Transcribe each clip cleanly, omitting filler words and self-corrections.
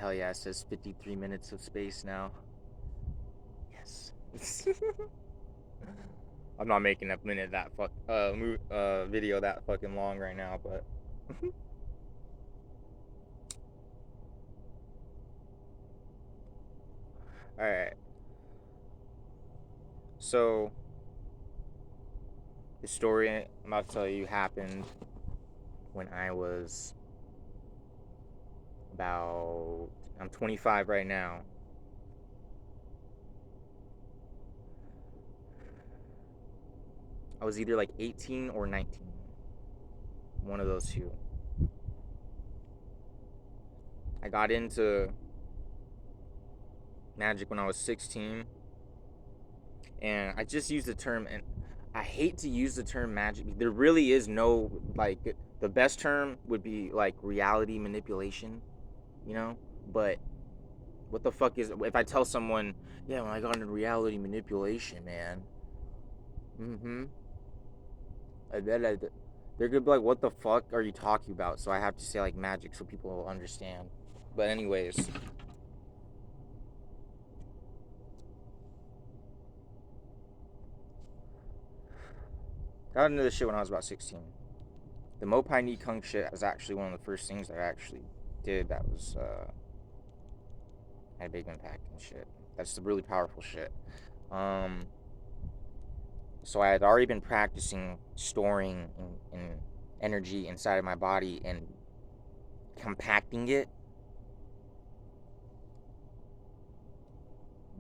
hell yeah, it says 53 minutes of space now. Yes. I'm not making a minute that video that fucking long right now, but all right. So the story I'm about to tell you happened when I was about I'm 25 right now. I was either like 18 or 19. One of those two. I got into magic when I was 16, and I just use the term, and I hate to use the term magic. There really is no, like, the best term would be like reality manipulation, you know? But what the fuck is, if I tell someone, yeah, when I got into reality manipulation, man, mm-hmm, they're gonna be like, what the fuck are you talking about? So I have to say like magic so people will understand. But anyways, got into this shit when I was about 16. The Mopai Ni Kung shit was actually one of the first things that I actually did that was had a big impact and shit. That's the really powerful shit. Um, so I had already been practicing storing in energy inside of my body and compacting it.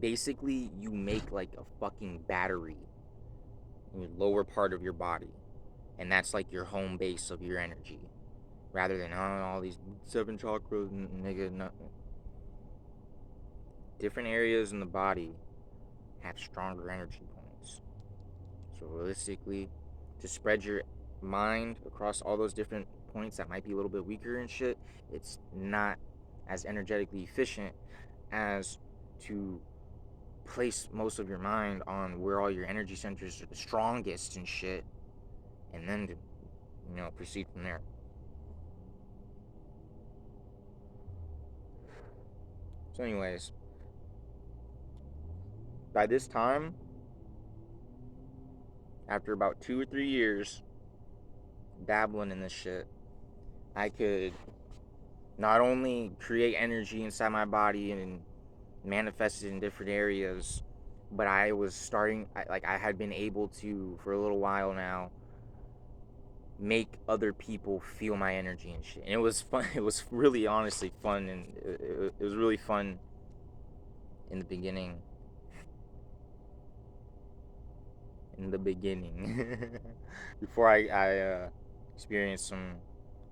Basically, you make like a fucking battery in your lower part of your body, and that's like your home base of your energy, rather than all these 7 chakras, nigga. Nothing. Different areas in the body have stronger energy points. So realistically, to spread your mind across all those different points that might be a little bit weaker and shit, it's not as energetically efficient as to place most of your mind on where all your energy centers are the strongest and shit, and then to, proceed from there. So anyways, by this time, after about 2 or 3 years dabbling in this shit, I could not only create energy inside my body and manifest it in different areas, but I was starting, I had been able to, for a little while now, make other people feel my energy and shit. And it was fun. It was really honestly fun, and it was really fun in the beginning. In the beginning, before I experienced some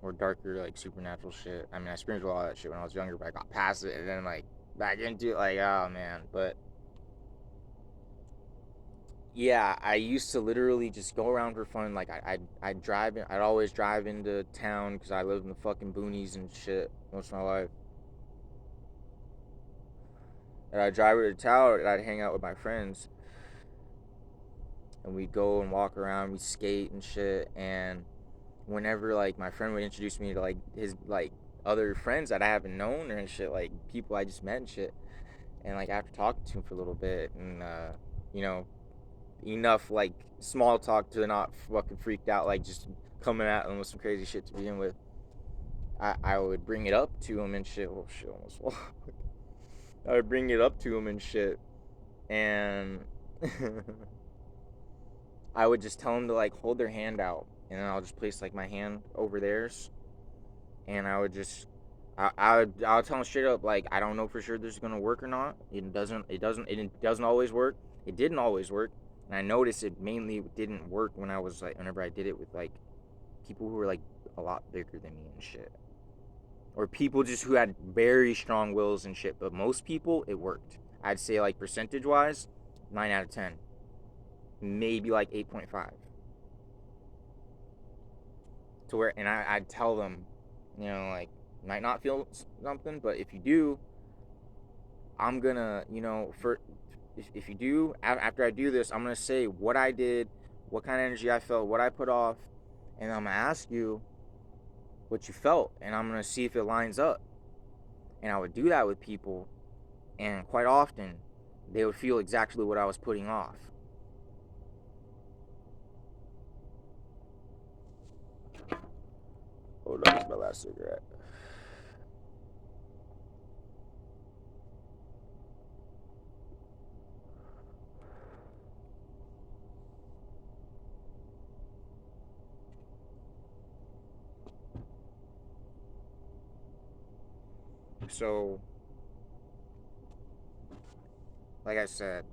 more darker, like, supernatural shit. I mean, I experienced a lot of that shit when I was younger, but I got past it and then like back into it, like, oh man. But yeah, I used to literally just go around for fun. Like I'd drive in, I'd always drive into town because I lived in the fucking boonies and shit most of my life. And I'd drive to town and I'd hang out with my friends, and we'd go and walk around, we'd skate and shit. And whenever like my friend would introduce me to like his like other friends that I haven't known or and shit, like people I just met and shit, and like after talking to him for a little bit and you know enough like small talk to not fucking freaked out, like just coming at him with some crazy shit to begin with. I would bring it up to him and shit. Oh shit, almost. I would bring it up to him and shit, and I would just tell him to like hold their hand out, and then I'll just place like my hand over theirs, and I would just. I'll tell him straight up, like, I don't know for sure this is gonna work or not. It doesn't always work. It didn't always work, and I noticed it mainly didn't work when I was like, whenever I did it with like people who were like a lot bigger than me and shit, or people just who had very strong wills and shit. But most people, it worked. I'd say like percentage wise, 9 out of 10, maybe like 8.5. To where, and I'd tell them, like, might not feel something, but if you do, I'm gonna, if you do, after I do this, I'm gonna say what I did, what kind of energy I felt, what I put off, and I'm gonna ask you what you felt, and I'm gonna see if it lines up. And I would do that with people, and quite often they would feel exactly what I was putting off. Hold on, it's my last cigarette. So, like I said,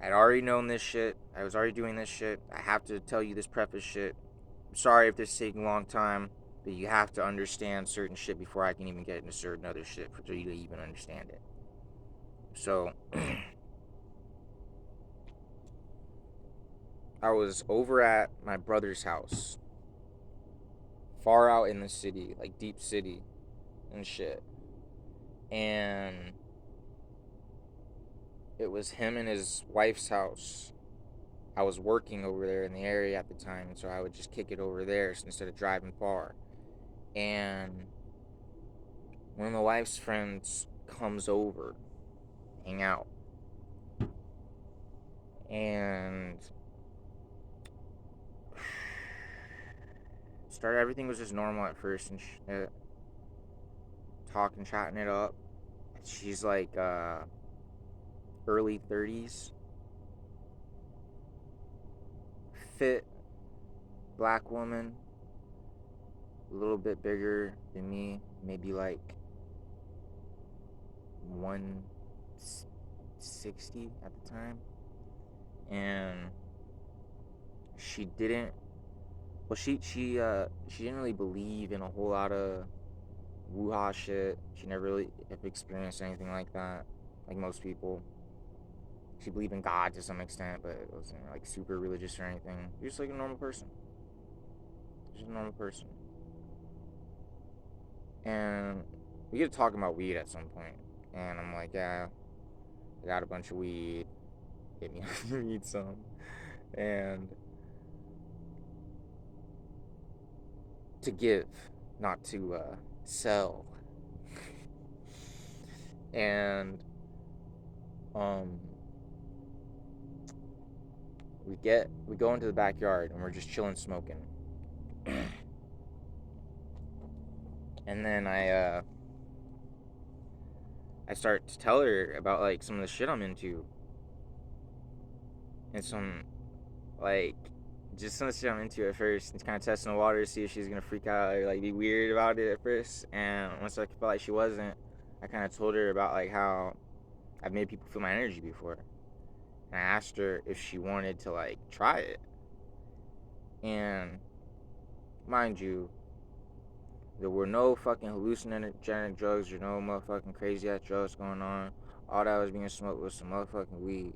I'd already known this shit. I was already doing this shit. I have to tell you this preface shit. I'm sorry if this is taking a long time, but you have to understand certain shit before I can even get into certain other shit for you to even understand it. So, I was over at my brother's house, far out in the city, like deep city and shit. And it was him and his wife's house. I was working over there in the area at the time, so I would just kick it over there instead of driving far. And one of my wife's friends comes over, hang out, and started. Everything was just normal at first, and talking, chatting it up. She's like early 30s, fit black woman, a little bit bigger than me, maybe like 160 at the time. And she didn't she didn't really believe in a whole lot of woo-ha shit. She never really experienced anything like that, like most people. She believed in God to some extent, but it wasn't like super religious or anything. Just like a normal person. Just a normal person. And we get to talking about weed at some point, and I'm like, yeah, I got a bunch of weed. Get me need some, and to give, not to sell. And um, we go into the backyard and we're just chilling, smoking. And then I start to tell her about like some of the shit I'm into, and some like just some of the shit I'm into at first. It's kind of testing the water to see if she's gonna freak out or like be weird about it at first. And once I felt like she wasn't, I kind of told her about like how I've made people feel my energy before. And I asked her if she wanted to like try it. And mind you, there were no fucking hallucinogenic drugs or no motherfucking crazy ass drugs going on. All that was being smoked was some motherfucking weed.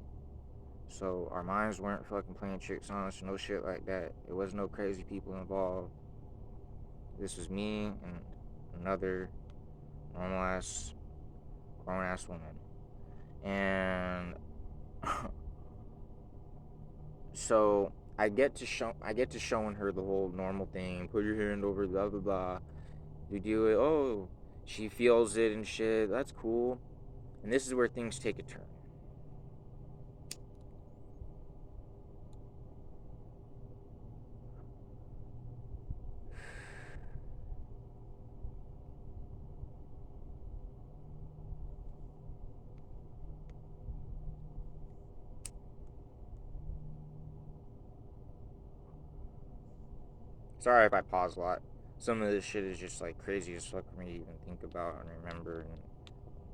So our minds weren't fucking playing tricks on us, no shit like that. It was no crazy people involved. This was me and another normal ass, grown ass woman. And so I get to showing her the whole normal thing. Put your hand over blah blah blah. You do it. Oh, she feels it and shit. That's cool. And this is where things take a turn. Sorry if I pause a lot. Some of this shit is just like crazy as fuck for me to even think about and remember and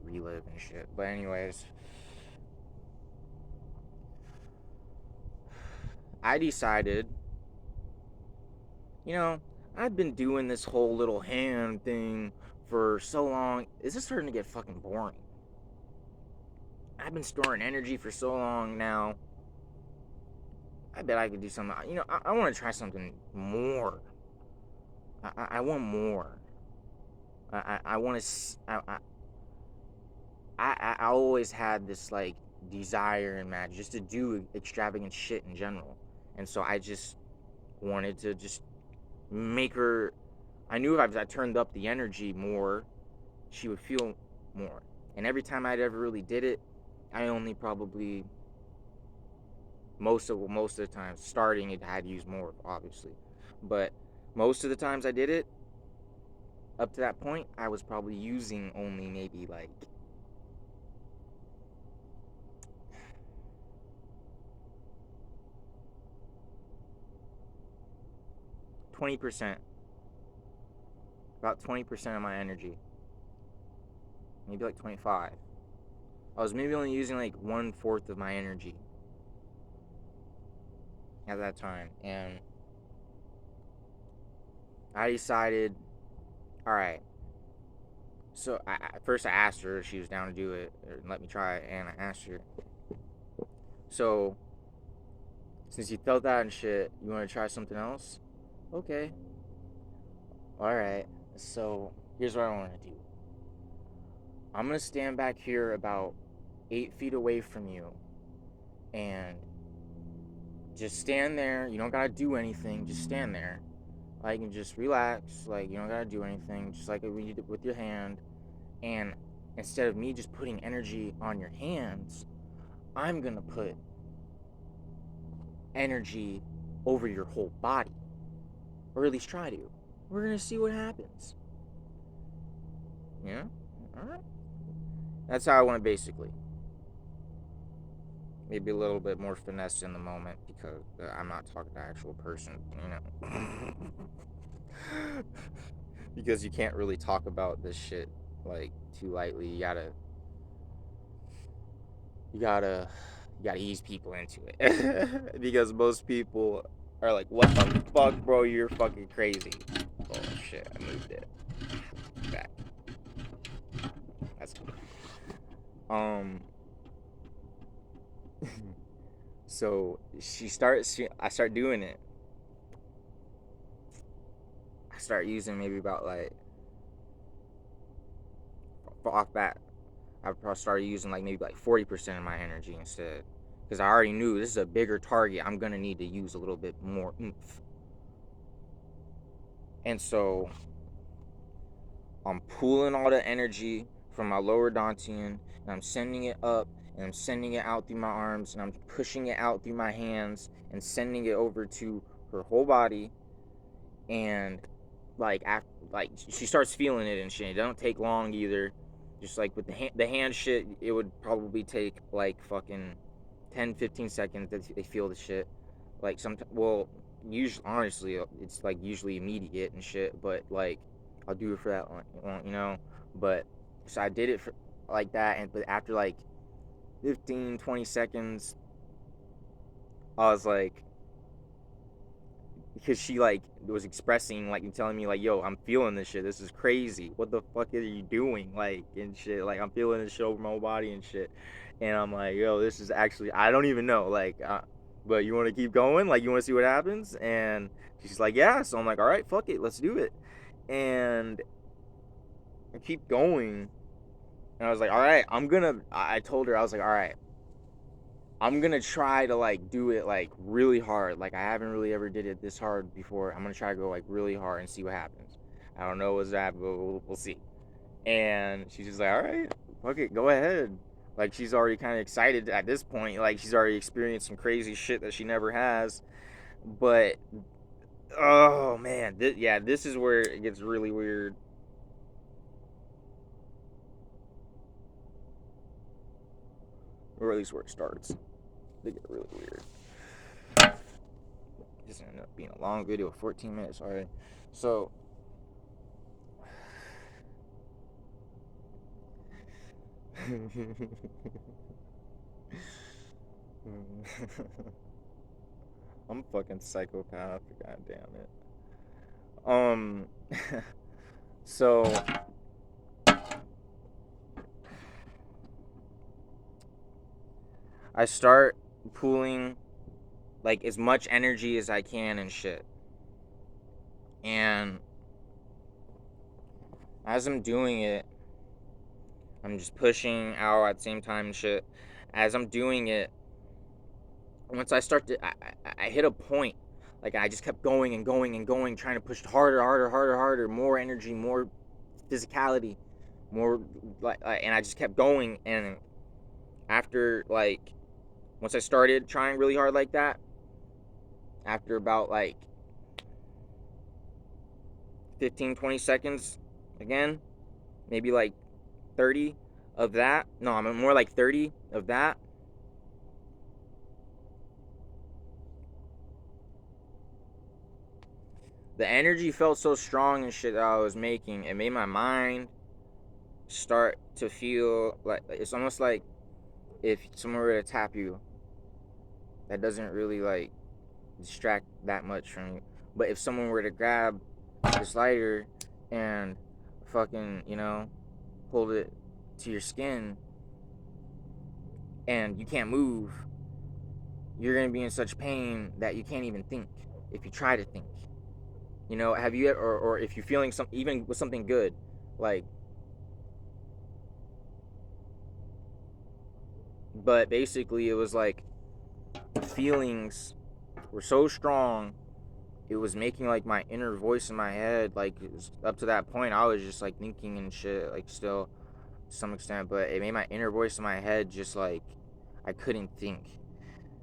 relive and shit. But anyways, I decided, you know, I've been doing this whole little hand thing for so long. Is this starting to get fucking boring? I've been storing energy for so long now. I bet I could do something. You know, I want to try something more. I want more. I want to. I always had this like desire and mad just to do extravagant shit in general, and so I just wanted to just make her. I knew if I turned up the energy more, she would feel more. And every time I'd ever really did it, I only probably most of the times starting it I had used more obviously, but most of the times I did it up to that point I was probably using only maybe like 20%, about 20% of my energy, maybe like 25. I was maybe only using like 1/4 of my energy at that time, and I decided, all right. So first I asked her if she was down to do it or let me try it, and I asked her, so since you felt that and shit, you want to try something else? Okay. All right. So here's what I want to do. I'm gonna stand back here about 8 feet away from you, and just stand there. You don't gotta do anything. Just stand there. Like, and just relax. Like, you don't gotta do anything. Just like you did with your hand. And instead of me just putting energy on your hands, I'm gonna put energy over your whole body, or at least try to. We're gonna see what happens. Yeah. All right. That's how I want it basically. Maybe a little bit more finesse in the moment because I'm not talking to an actual person, because you can't really talk about this shit like too lightly. You gotta ease people into it because most people are like, "What the fuck, bro? You're fucking crazy." Oh shit! I moved it back. That's good. Um. So I start doing it. I start using maybe about like off bat. I probably started using like maybe like 40% of my energy instead, because I already knew this is a bigger target. I'm gonna need to use a little bit more oomph, and so I'm pulling all the energy from my lower dantian and I'm sending it up and I'm sending it out through my arms and I'm pushing it out through my hands and sending it over to her whole body. And like after, like she starts feeling it and shit. It don't take long either. Just like with the hand shit, it would probably take like fucking 10-15 seconds that they feel the shit. Like usually honestly, it's like usually immediate and shit. But like I'll do it for that long. But so I did it for like that, and but after like 15-20 seconds, I was like, because she like was expressing like and telling me like, yo, I'm feeling this shit, this is crazy, what the fuck are you doing, like, and shit, like I'm feeling this shit over my whole body and shit. And I'm like, yo, this is actually, I don't even know, like, but you want to keep going, like you want to see what happens? And she's like, yeah. So I'm like, all right, fuck it, let's do it. And I keep going, and I was like, all right, I told her, I was like, all right, I'm gonna try to like do it like really hard. Like I haven't really ever did it this hard before. I'm gonna try to go like really hard and see what happens. I don't know what's that, but we'll see. And she's just like, all right, fuck it, go ahead. Like she's already kind of excited at this point. Like she's already experienced some crazy shit that she never has. But oh man, yeah, this is where it gets really weird, or at least where it starts. They get really weird. This ended up being a long video, 14 minutes already. So I'm a fucking psychopath. God damn it. Um. So I start pooling like as much energy as I can and shit. And as I'm doing it, I'm just pushing out at the same time and shit. As I'm doing it, once I start to, I hit a point. Like I just kept going and going and going, trying to push harder, harder, harder, harder, more energy, more physicality. more and I just kept going. And after like once I started trying really hard like that, after about like 15-20 seconds again, maybe like 30 of that, no, I'm more like 30 of that, the energy felt so strong and shit that I was making. It made my mind start to feel like it's almost like if someone were to tap you, that doesn't really like distract that much from you. But if someone were to grab this lighter and fucking, hold it to your skin and you can't move, you're gonna be in such pain that you can't even think if you try to think. Have you or if you're feeling some even with something good, like, but basically it was like the feelings were so strong. It was making like my inner voice in my head, like it was, up to that point I was just like thinking and shit, like still to some extent, but it made my inner voice in my head just like I couldn't think,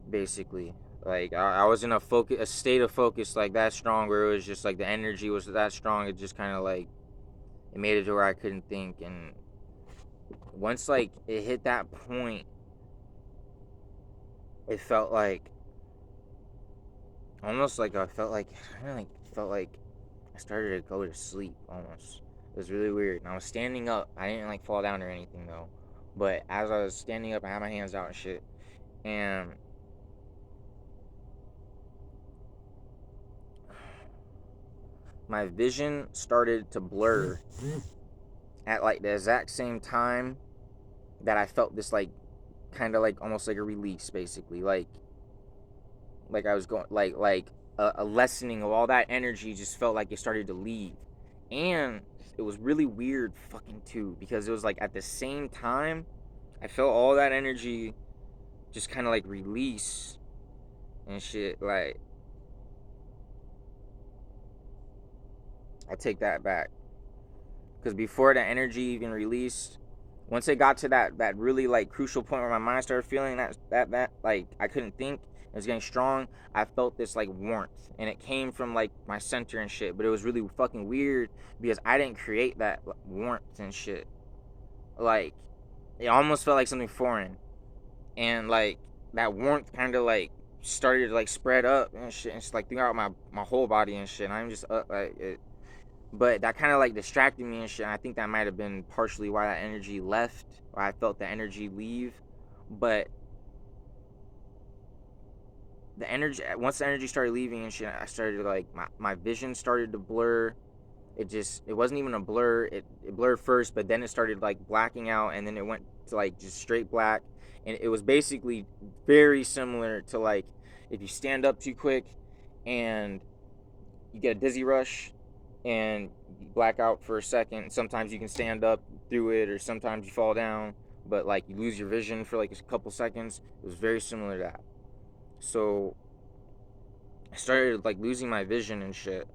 basically. Like I was in a state of focus like that strong, where it was just like the energy was that strong. It just kind of like it made it to where I couldn't think. And once like it hit that point, it felt like almost like I felt like I started to go to sleep almost. It was really weird. And I was standing up. I didn't like fall down or anything though. But as I was standing up, I had my hands out and shit. And my vision started to blur at like the exact same time that I felt this like kind of like almost like a release, basically. Like I was going like a lessening of all that energy just felt like it started to leave. And it was really weird fucking too, because it was like at the same time I felt all that energy just kind of like release and shit. Like I take that back, because before the energy even released, once it got to that really like crucial point where my mind started feeling that like I couldn't think, it was getting strong, I felt this like warmth, and it came from like my center and shit. But it was really fucking weird because I didn't create that warmth and shit. Like it almost felt like something foreign, and like that warmth kind of like started to like spread up and shit, and it's like throughout my whole body and shit. And I'm just like it, but that kind of like distracted me and shit. And I think that might have been partially why that energy left, or I felt the energy leave. But the energy, once the energy started leaving and shit, I started to like my vision started to blur. It wasn't even a blur. It blurred first, but then it started like blacking out, and then it went to like just straight black. And it was basically very similar to like if you stand up too quick and you get a dizzy rush and you black out for a second. Sometimes you can stand up through it, or sometimes you fall down, but like you lose your vision for like a couple seconds. It was very similar to that. So I started like losing my vision and shit.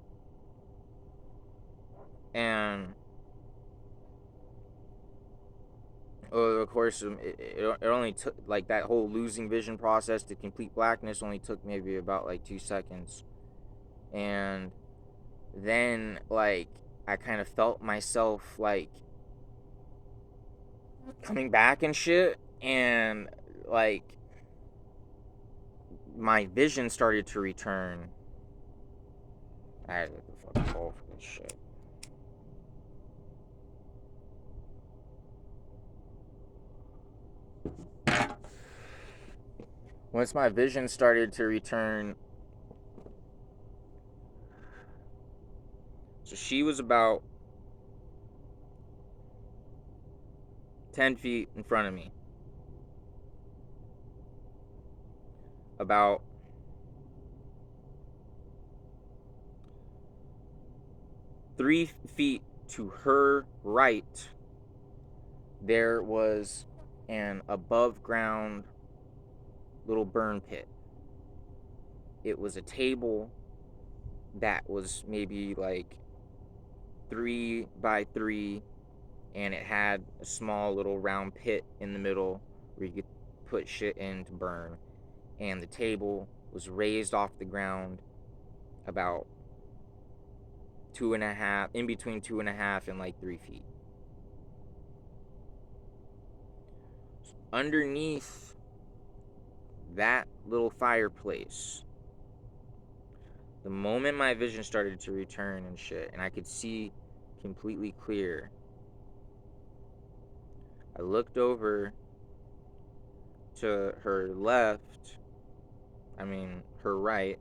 And of course, it only took like that whole losing vision process to complete blackness only took maybe about like 2 seconds. And then like I kind of felt myself like coming back and shit, and like my vision started to return. I had to fucking call for this shit. Once my vision started to return, so she was about 10 feet in front of me, about 3 feet to her right. There was an above ground little burn pit. It was a table that was maybe like 3 by 3 and it had a small little round pit in the middle where you could put shit in to burn. And the table was raised off the ground about 2.5, in between 2.5 and like 3 feet. Underneath that little fireplace, the moment my vision started to return and shit, and I could see completely clear, I looked over to her left, I mean, her right,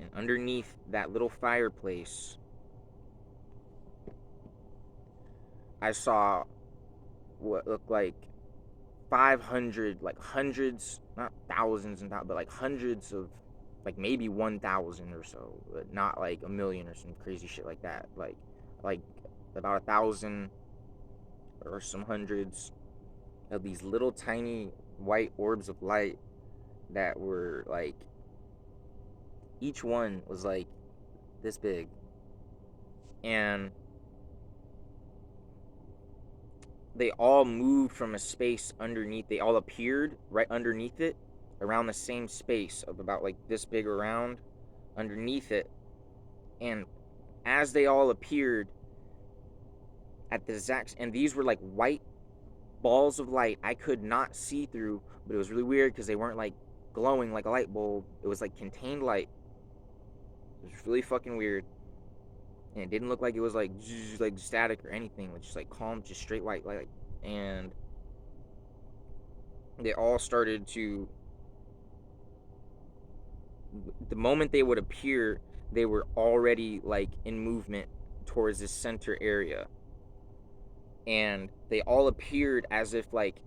and underneath that little fireplace, I saw what looked like 500, like hundreds, not thousands and thousands, but like hundreds of, like maybe 1,000 or so, but not like a million or some crazy shit like that. Like about 1,000 or some hundreds of these little tiny white orbs of light that were like, each one was like this big. And they all moved from a space underneath. They all appeared right underneath it, around the same space of about like this big around underneath it. And as they all appeared at the exact, and these were like white balls of light I could not see through, but it was really weird because they weren't like glowing like a light bulb. It was like contained light. It was really fucking weird. And it didn't look like it was like static or anything. It was just like calm, just straight white light. And they all started to, the moment they would appear, they were already like in movement towards this center area. And they all appeared as if like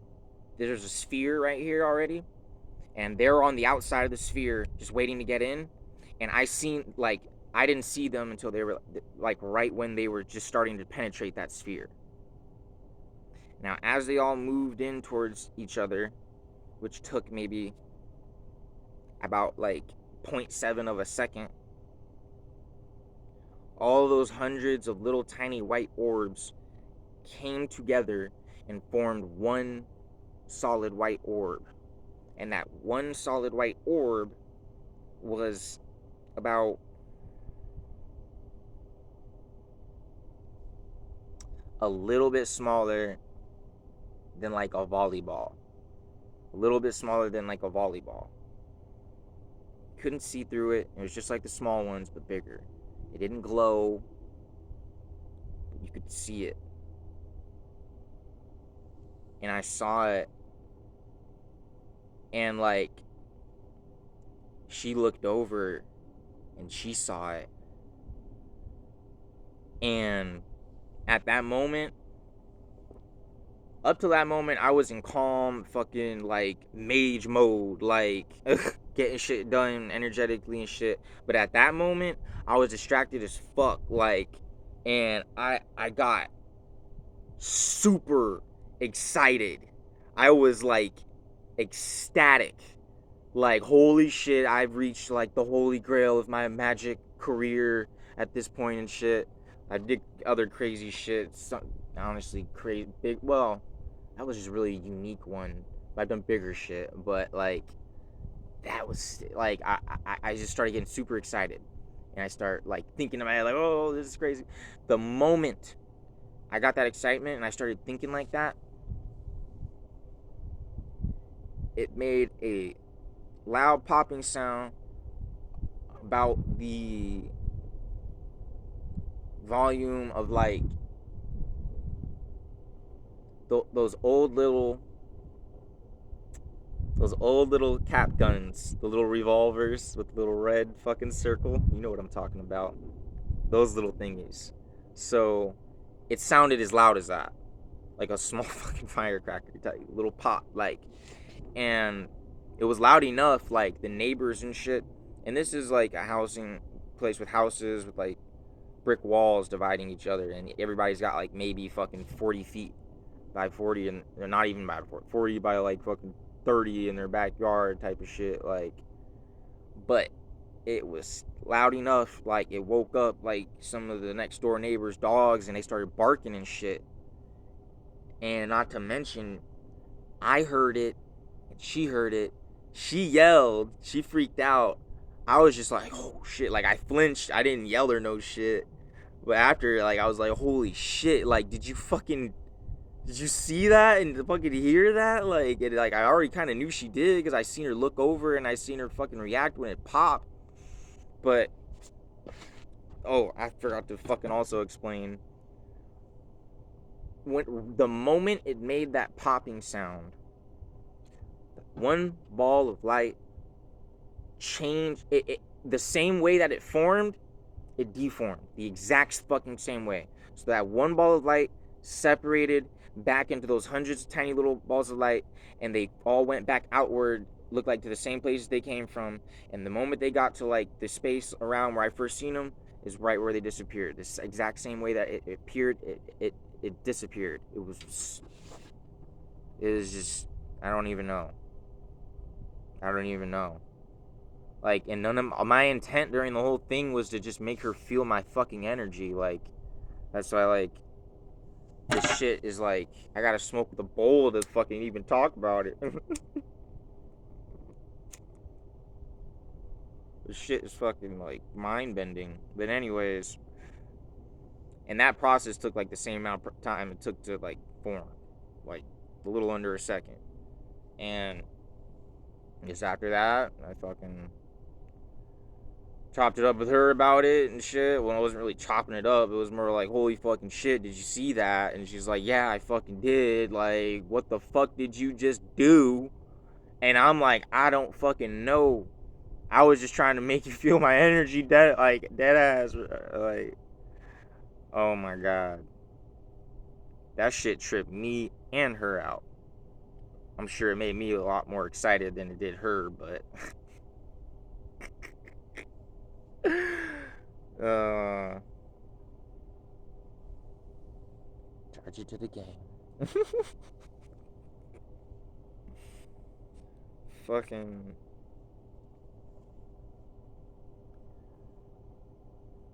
there's a sphere right here already, and they're on the outside of the sphere just waiting to get in. And I didn't see them until they were like right when they were just starting to penetrate that sphere. Now as they all moved in towards each other, which took maybe about like 0.7 of a second, all those hundreds of little tiny white orbs came together and formed one solid white orb. And that one solid white orb was about a little bit smaller than like a volleyball. A little bit smaller than like a volleyball. Couldn't see through it. It was just like the small ones, but bigger. It didn't glow, but you could see it. And I saw it, and like she looked over and she saw it. And at that moment, up to that moment, I was in calm fucking like mage mode, like getting shit done energetically and shit. But at that moment, I was distracted as fuck, like, and I got super excited. I was like ecstatic. Like, holy shit, I've reached like the holy grail of my magic career at this point and shit. I did other crazy shit, honestly crazy big. Well, that was just a really unique one. I've done bigger shit, but like that was like I just started getting super excited, and I start like thinking in my head like, oh, this is crazy. The moment I got that excitement and I started thinking like that, it made a loud popping sound about the volume of like those old little cap guns, the little revolvers with the little red fucking circle. You know what I'm talking about. Those little thingies. So it sounded as loud as that. Like a small fucking firecracker, little pop, like. And it was loud enough, like the neighbors and shit. And this is like a housing place with houses with like brick walls dividing each other, and everybody's got like maybe fucking 40 feet by 40, and they're not even by 40 by like fucking 30 in their backyard type of shit, like. But it was loud enough, like it woke up like some of the next door neighbors' dogs, and they started barking and shit. And not to mention, I heard it, and she heard it. She yelled. She freaked out. I was just like, oh shit. Like, I flinched. I didn't yell or no shit. But after, like, I was like, holy shit. Like, did you see that and fucking hear that? Like, I already kind of knew she did because I seen her look over and I seen her fucking react when it popped. But, oh, I forgot to fucking also explain. When the moment it made that popping sound, one ball of light changed the same way that it formed, it deformed the exact fucking same way. So that one ball of light separated back into those hundreds of tiny little balls of light, and they all went back outward, looked like to the same places they came from. And the moment they got to like the space around where I first seen them is right where they disappeared. This exact same way that it appeared, it disappeared. It was just, I don't even know. I don't even know. Like, and none of my intent during the whole thing was to just make her feel my fucking energy. Like, that's why, like, this shit is like, I gotta smoke the bowl to fucking even talk about it. This shit is fucking, like, mind bending. But, anyways, and that process took, like, the same amount of time it took to, like, form. Like, a little under a second. And just after that, I fucking chopped it up with her about it and shit. Well, I wasn't really chopping it up. It was more like, holy fucking shit, did you see that? And she's like, yeah, I fucking did. Like, what the fuck did you just do? And I'm like, I don't fucking know. I was just trying to make you feel my energy dead, like, dead ass. Like, oh my god. That shit tripped me and her out. I'm sure it made me a lot more excited than it did her, but. uh. Charge it to the game. Fucking.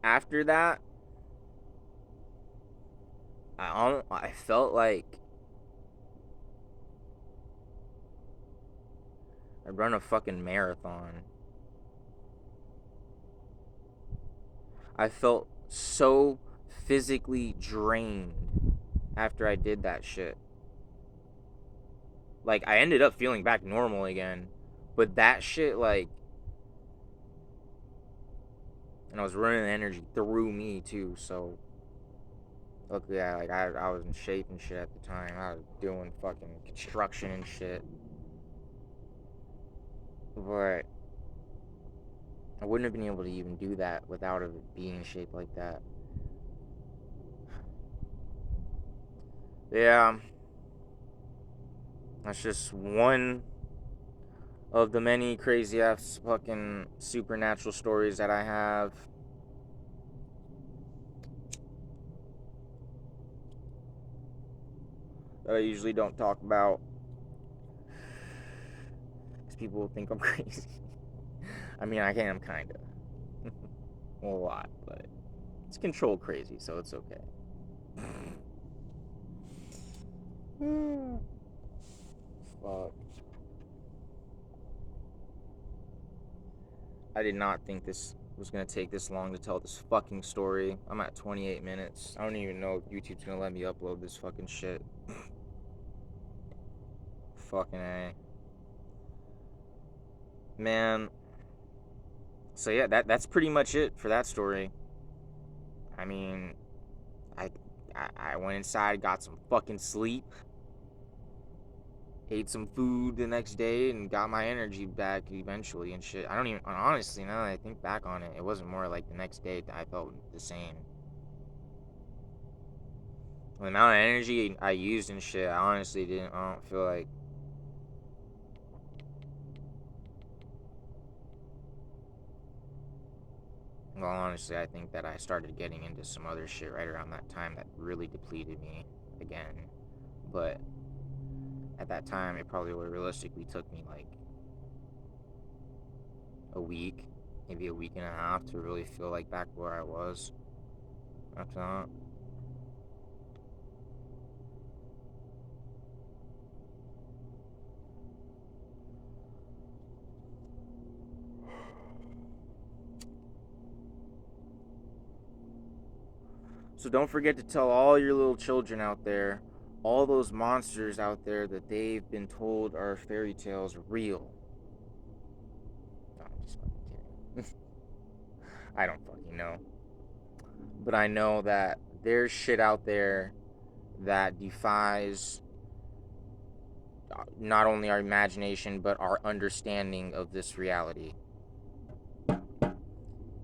After that, I felt like I run a fucking marathon. I felt so physically drained after I did that shit. Like, I ended up feeling back normal again, but that shit, like, and I was running the energy through me too. So luckily, I was in shape and shit at the time. I was doing fucking construction and shit, but I wouldn't have been able to even do that without it being shaped like that. Yeah, that's just one of the many crazy ass fucking supernatural stories that I have. That I usually don't talk about because people will think I'm crazy. I mean, I am kinda. A lot, but it's controlled crazy, so it's okay. Fuck. I did not think this was gonna take this long to tell this fucking story. I'm at 28 minutes. I don't even know if YouTube's gonna let me upload this fucking shit. Fucking A. Man. So yeah, that's pretty much it for that story. I mean, I I went inside, got some fucking sleep, ate some food the next day, and got my energy back eventually and shit. I don't even honestly now that I think back on it, it wasn't more like the next day that I felt the same. The amount of energy I used and shit, I honestly didn't. I don't feel like. Well, honestly, I think that I started getting into some other shit right around that time that really depleted me again. But at that time, it probably realistically took me like a week, maybe a week and a half to really feel like back where I was after that. So don't forget to tell all your little children out there, all those monsters out there that they've been told are fairy tales are real. No, I'm just fucking kidding. I don't fucking know. But I know that there's shit out there that defies not only our imagination but our understanding of this reality.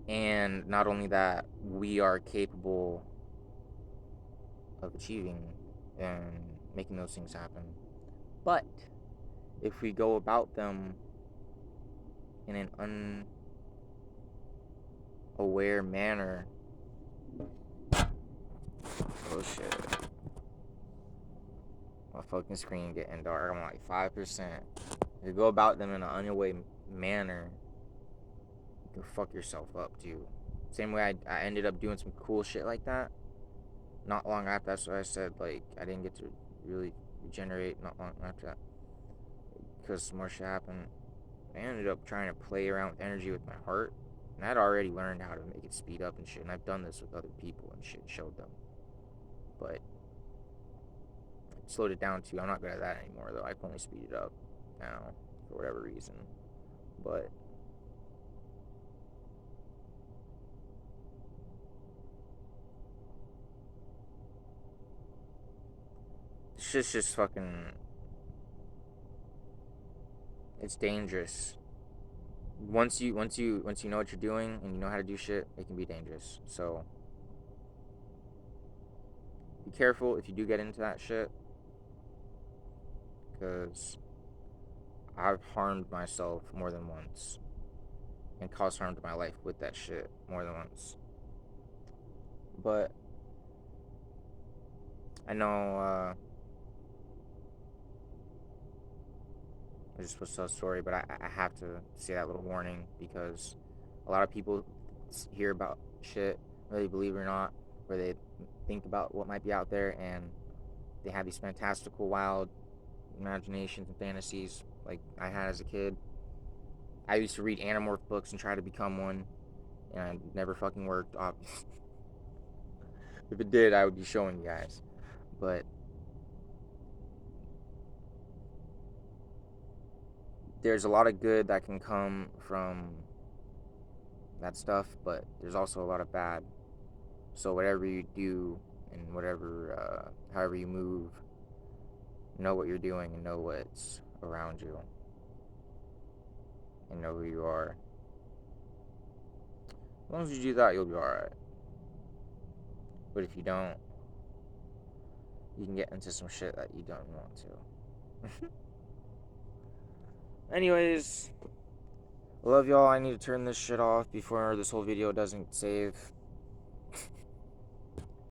And not only that, we are capable of achieving and making those things happen. But if we go about them in an unaware manner, oh shit, my fucking screen getting dark. I'm like 5%. If you go about them in an unaware manner, you can fuck yourself up too. Same way I ended up doing some cool shit like that. Not long after, that's what I said. Like, I didn't get to really regenerate not long after that because some more shit happened. I ended up trying to play around with energy with my heart, and I'd already learned how to make it speed up and shit. And I've done this with other people and shit, showed them. But it slowed it down too. I'm not good at that anymore though. I can only speed it up now for whatever reason. But shit's just fucking. It's dangerous. Once you know what you're doing and you know how to do shit, it can be dangerous. So be careful if you do get into that shit, because I've harmed myself more than once and caused harm to my life with that shit more than once. But I know I just supposed to tell a story, but I have to say that little warning because a lot of people hear about shit, whether they believe it or not, where they think about what might be out there and they have these fantastical, wild imaginations and fantasies like I had as a kid. I used to read Animorph books and try to become one, and it never fucking worked, obviously. If it did, I would be showing you guys. But there's a lot of good that can come from that stuff, but there's also a lot of bad. So whatever you do and whatever, however you move, know what you're doing and know what's around you and know who you are. As long as you do that, you'll be alright. But if you don't, you can get into some shit that you don't want to. Anyways, love y'all. I need to turn this shit off before this whole video doesn't save.